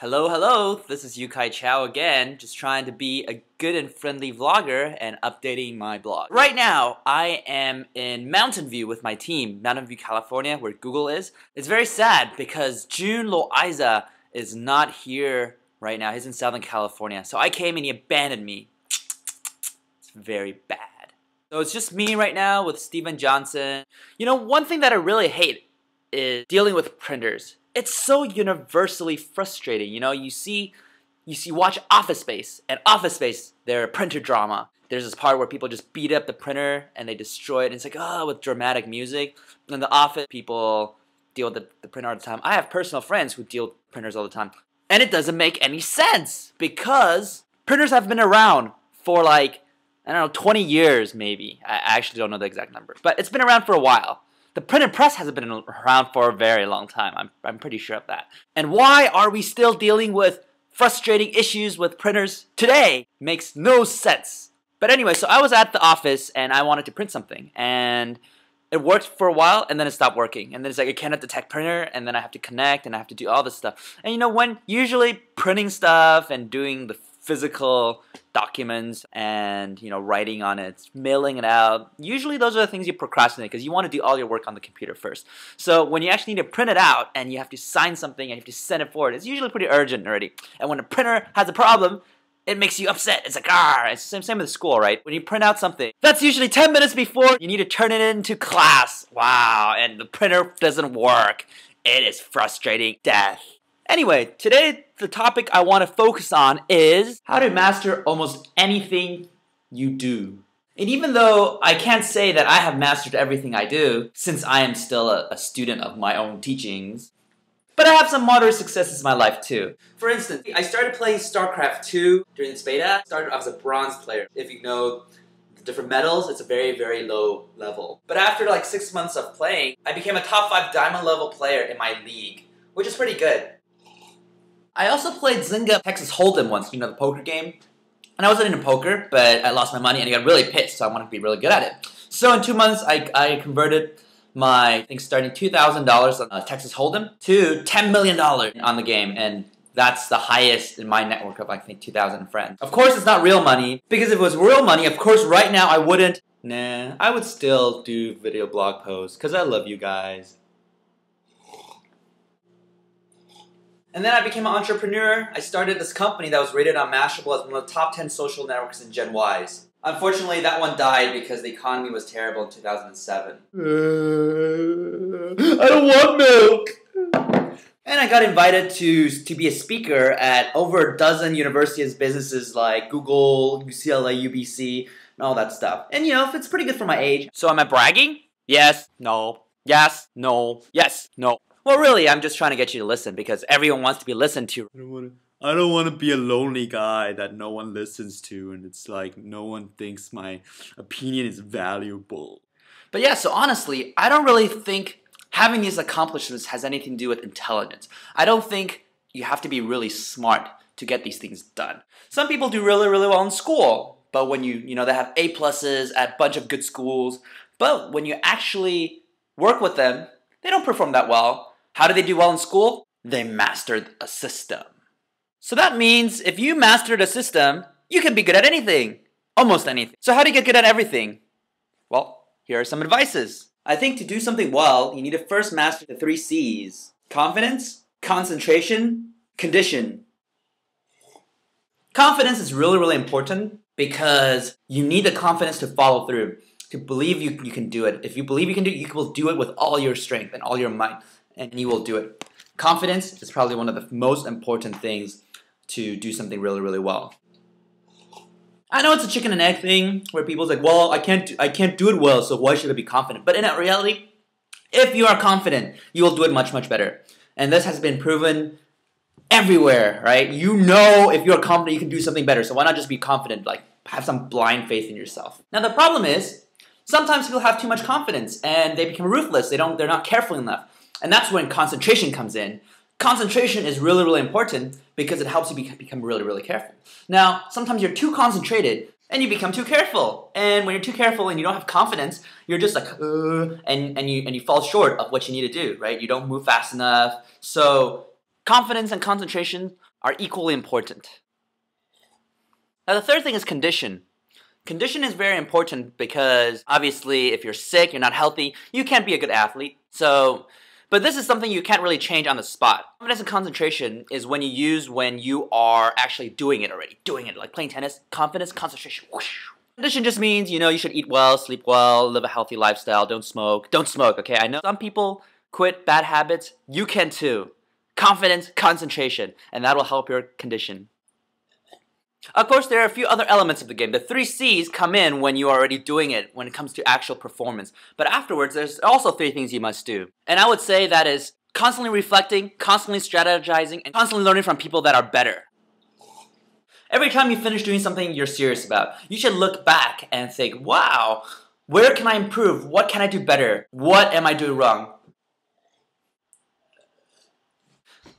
Hello, hello, this is Chou again, just trying to be a good and friendly vlogger and updating my blog. Right now, I am in Mountain View with my team, Mountain View, California, where Google is. It's very sad because June Loiza is not here right now. He's in Southern California. So I came and he abandoned me. It's very bad. So it's just me right now with Steven Johnson. You know, one thing that I really hate is dealing with printers. It's so universally frustrating. You know, you watch Office Space, and Office Space, their printer drama. There's this part where people just beat up the printer and they destroy it, and it's like, oh, with dramatic music. And the Office people deal with the printer all the time. I have personal friends who deal with printers all the time. And it doesn't make any sense because printers have been around for like, I don't know, 20 years maybe. I actually don't know the exact number, but it's been around for a while. The printing press hasn't been around for a very long time. I'm pretty sure of that. And why are we still dealing with frustrating issues with printers today? Makes no sense. But anyway, so I was at the office and I wanted to print something. And it worked for a while and then it stopped working. And then it's like, I cannot detect printer, and then I have to connect and I have to do all this stuff. And you know, when usually printing stuff and doing the physical documents and, you know, writing on it, mailing it out, usually those are the things you procrastinate because you want to do all your work on the computer first. So when you actually need to print it out and you have to sign something and you have to send it forward, it's usually pretty urgent already. And when a printer has a problem, it makes you upset. It's like, it's the same with school, right? When you print out something, that's usually 10 minutes before you need to turn it into class. Wow, and the printer doesn't work. It is frustrating death. Anyway, today the topic I want to focus on is how to master almost anything you do. And even though I can't say that I have mastered everything I do, since I am still a student of my own teachings, but I have some moderate successes in my life too. For instance, I started playing StarCraft 2 during this beta. I started off as a bronze player. If you know the different medals, it's a very, very low level. But after like 6 months of playing, I became a top 5 diamond level player in my league, which is pretty good. I also played Zynga Texas Hold'em once, you know, the poker game. And I wasn't into poker, but I lost my money and I got really pissed, so I wanted to be really good at it. So in 2 months, I converted my, I think, starting $2,000 on Texas Hold'em to $10 million on the game. And that's the highest in my network of, I think, 2,000 friends. Of course, it's not real money, because if it was real money, of course, right now I wouldn't. Nah, I would still do video blog posts, because I love you guys. And then I became an entrepreneur. I started this company that was rated on Mashable as one of the top 10 social networks in Gen Ys. Unfortunately, that one died because the economy was terrible in 2007. I don't want milk! And I got invited to be a speaker at over a dozen universities, businesses like Google, UCLA, UBC, and all that stuff. And you know, it's pretty good for my age. So am I bragging? Yes, no, yes, no, yes, no. Well, really, I'm just trying to get you to listen because everyone wants to be listened to. I don't want to be a lonely guy that no one listens to, and it's like no one thinks my opinion is valuable. But yeah, so honestly, I don't really think having these accomplishments has anything to do with intelligence. I don't think you have to be really smart to get these things done. Some people do really, really well in school, but when you know, they have A+ at a bunch of good schools, but when you actually work with them, they don't perform that well. How do they do well in school? They mastered a system. So that means if you mastered a system, you can be good at anything. Almost anything. So how do you get good at everything? Well, here are some advices. I think to do something well, you need to first master the 3 C's. Confidence, concentration, condition. Confidence is really, really important because you need the confidence to follow through, to believe you can do it. If you believe you can do it, you will do it with all your strength and all your might, and you will do it. Confidence is probably one of the most important things to do something really, really well. I know it's a chicken and egg thing where people's like, well, I can't do it well, so why should I be confident? But in reality, if you are confident, you will do it much, much better. And this has been proven everywhere, right? You know, if you're confident, you can do something better. So why not just be confident? Like, have some blind faith in yourself. Now, the problem is, sometimes people have too much confidence and they become ruthless. They're not careful enough. And that's when concentration comes in. Concentration is really, really important because it helps you become really, really careful. Now, sometimes you're too concentrated and you become too careful. And when you're too careful and you don't have confidence, you're just like, and you fall short of what you need to do, right? You don't move fast enough. So confidence and concentration are equally important. Now the third thing is condition. Condition is very important because obviously if you're sick, you're not healthy, you can't be a good athlete. But this is something you can't really change on the spot. Confidence and concentration is when you are actually doing it already. Doing it, like playing tennis. Confidence, concentration, whoosh. Condition just means, you should eat well, sleep well, live a healthy lifestyle, don't smoke. Don't smoke, okay? I know some people quit bad habits. You can too. Confidence, concentration, and that will help your condition. Of course, there are a few other elements of the game. The 3 C's come in when you are already doing it, when it comes to actual performance. But afterwards, there's also 3 things you must do. And I would say that is constantly reflecting, constantly strategizing, and constantly learning from people that are better. Every time you finish doing something you're serious about, you should look back and think, wow, where can I improve? What can I do better? What am I doing wrong?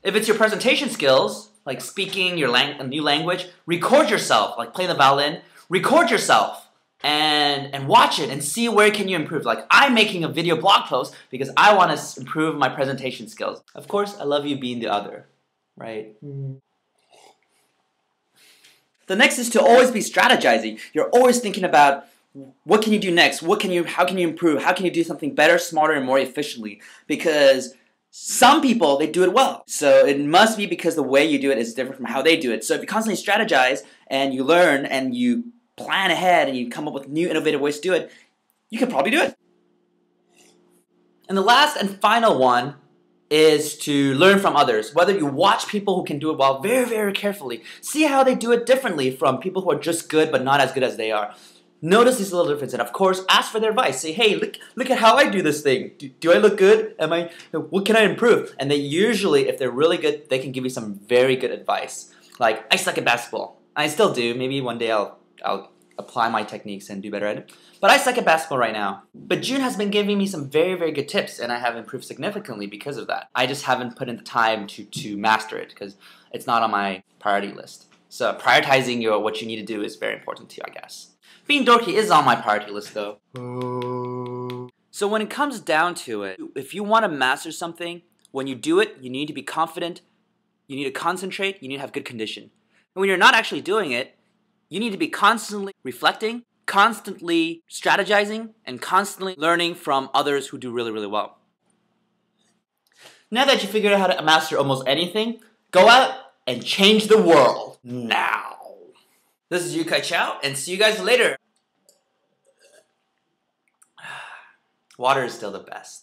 If it's your presentation skills, like speaking a new language, record yourself, like playing the violin, record yourself and watch it and see where can you improve. Like I'm making a video blog post because I want to improve my presentation skills. Of course, I love you being the other, right? The next is to always be strategizing. You're always thinking about what can you do next? How can you improve? How can you do something better, smarter, and more efficiently? Because some people, they do it well. So it must be because the way you do it is different from how they do it. So if you constantly strategize and you learn and you plan ahead and you come up with new innovative ways to do it, you can probably do it. And the last and final one is to learn from others. Whether you watch people who can do it well very, very carefully, see how they do it differently from people who are just good but not as good as they are. Notice these little differences, and of course, ask for their advice. Say, hey, look at how I do this thing. Do I look good? What can I improve? And they usually, if they're really good, they can give you some very good advice. Like, I suck at basketball. I still do. Maybe one day I'll apply my techniques and do better at it. But I suck at basketball right now. But June has been giving me some very, very good tips, and I have improved significantly because of that. I just haven't put in the time to master it because it's not on my priority list. So prioritizing what you need to do is very important too, I guess. Being dorky is on my priority list though. So when it comes down to it, if you want to master something, when you do it, you need to be confident, you need to concentrate, you need to have good condition. And when you're not actually doing it, you need to be constantly reflecting, constantly strategizing, and constantly learning from others who do really, really well. Now that you figured out how to master almost anything, go out and change the world now. This is Chou, and see you guys later. Water is still the best.